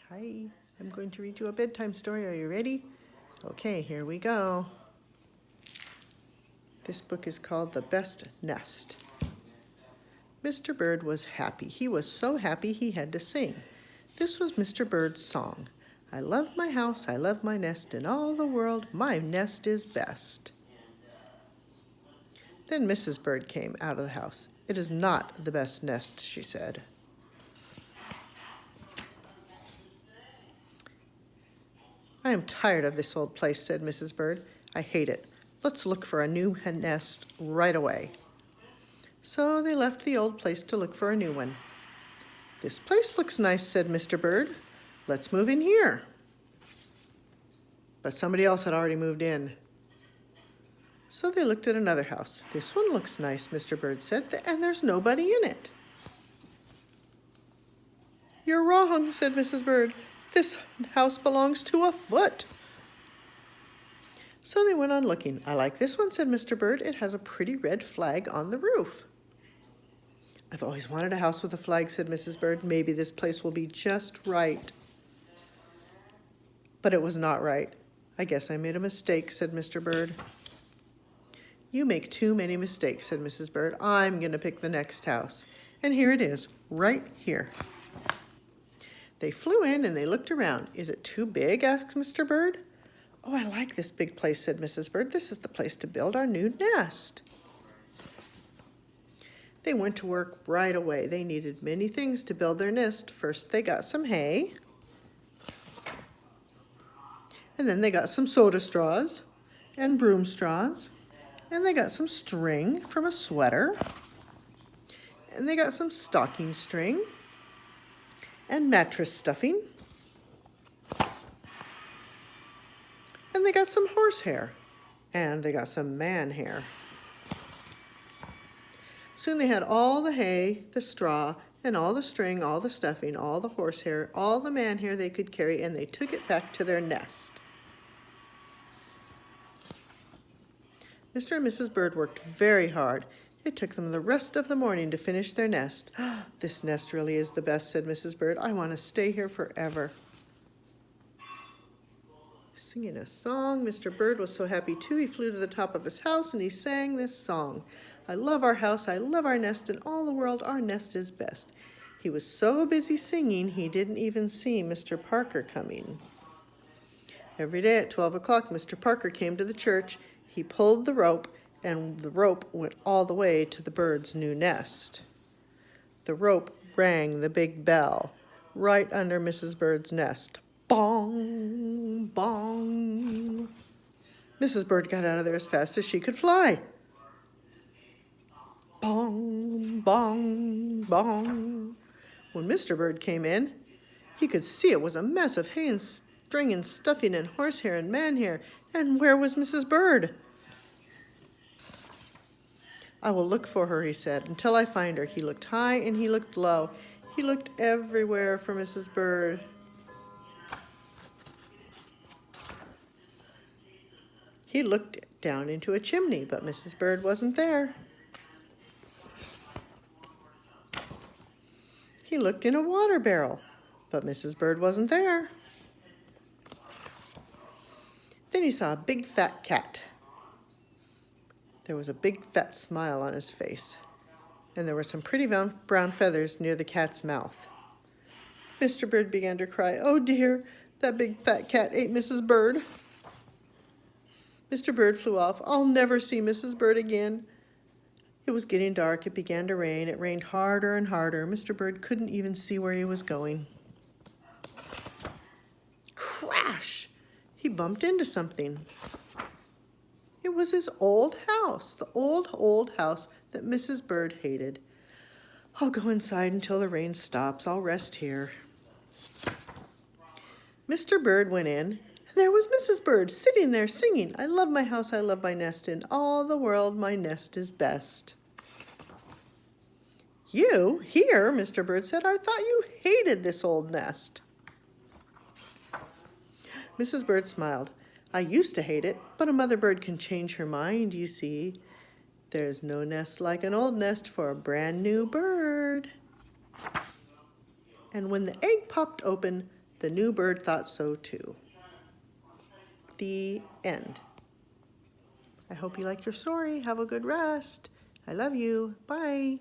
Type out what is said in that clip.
Hi, I'm going to read you a bedtime story. Are you ready? Okay, here we go. This book is called The Best Nest. Mr. Bird was happy. He was so happy he had to sing. This was Mr. Bird's song. I love my house, I love my nest, in all the world my nest is best. Then Mrs. Bird came out of the house. It is not the best nest, she said. I am tired of this old place, said Mrs. Bird. I hate it. Let's look for a new nest right away. So they left the old place to look for a new one. This place looks nice, said Mr. Bird. Let's move in here. But somebody else had already moved in. So they looked at another house. This one looks nice, Mr. Bird said, and there's nobody in it. You're wrong, said Mrs. Bird. This house belongs to a foot. So they went on looking. I like this one, said Mr. Bird. It has a pretty red flag on the roof. I've always wanted a house with a flag, said Mrs. Bird. Maybe this place will be just right. But it was not right. I guess I made a mistake, said Mr. Bird. You make too many mistakes, said Mrs. Bird. I'm going to pick the next house. And here it is, right here. They flew in and they looked around. Is it too big? Asked Mr. Bird. Oh, I like this big place, said Mrs. Bird. This is the place to build our new nest. They went to work right away. They needed many things to build their nest. First, they got some hay. And then they got some soda straws and broom straws. And they got some string from a sweater. And they got some stocking string and mattress stuffing. And they got some horsehair. And they got some man hair. Soon they had all the hay, the straw, and all the string, all the stuffing, all the horsehair, all the man hair they could carry, and they took it back to their nest. Mr. and Mrs. Bird worked very hard. It took them the rest of the morning to finish their nest. This nest really is the best, said Mrs. Bird. I want to stay here forever. Singing a song. Mr. Bird was so happy too. He flew to the top of his house and he sang this song. I love our house, I love our nest, in all the world our nest is best. He was so busy singing he didn't even see Mr. Parker coming. Every day at 12 o'clock, Mr. Parker came to the church. He pulled the rope, and the rope went all the way to the bird's new nest. The rope rang the big bell right under Mrs. Bird's nest. Bong, bong. Mrs. Bird got out of there as fast as she could fly. Bong, bong, bong. When Mr. Bird came in, he could see it was a mess of hay and string and stuffing and horsehair and man hair. And where was Mrs. Bird? I will look for her, he said, until I find her. He looked high and he looked low. He looked everywhere for Mrs. Bird. He looked down into a chimney, but Mrs. Bird wasn't there. He looked in a water barrel, but Mrs. Bird wasn't there. Then he saw a big fat cat. There was a big fat smile on his face, and there were some pretty brown feathers near the cat's mouth. Mr. Bird began to cry. Oh dear, that big fat cat ate Mrs. Bird. Mr. Bird flew off. I'll never see Mrs. Bird again. It was getting dark. It began to rain. It rained harder and harder. Mr. Bird couldn't even see where he was going. Crash! He bumped into something. It was his old house, the old house that Mrs. Bird hated. I'll go inside until the rain stops. I'll rest here. Mr. Bird went in, and there was Mrs. Bird sitting there singing, I love my house, I love my nest, in all the world my nest is best. You here, Mr. Bird said. I thought you hated this old nest. Mrs. Bird smiled. I used to hate it, but a mother bird can change her mind, you see. There's no nest like an old nest for a brand new bird. And when the egg popped open, The new bird thought so too. The end. I hope you like your story. Have a good rest. I love you. Bye.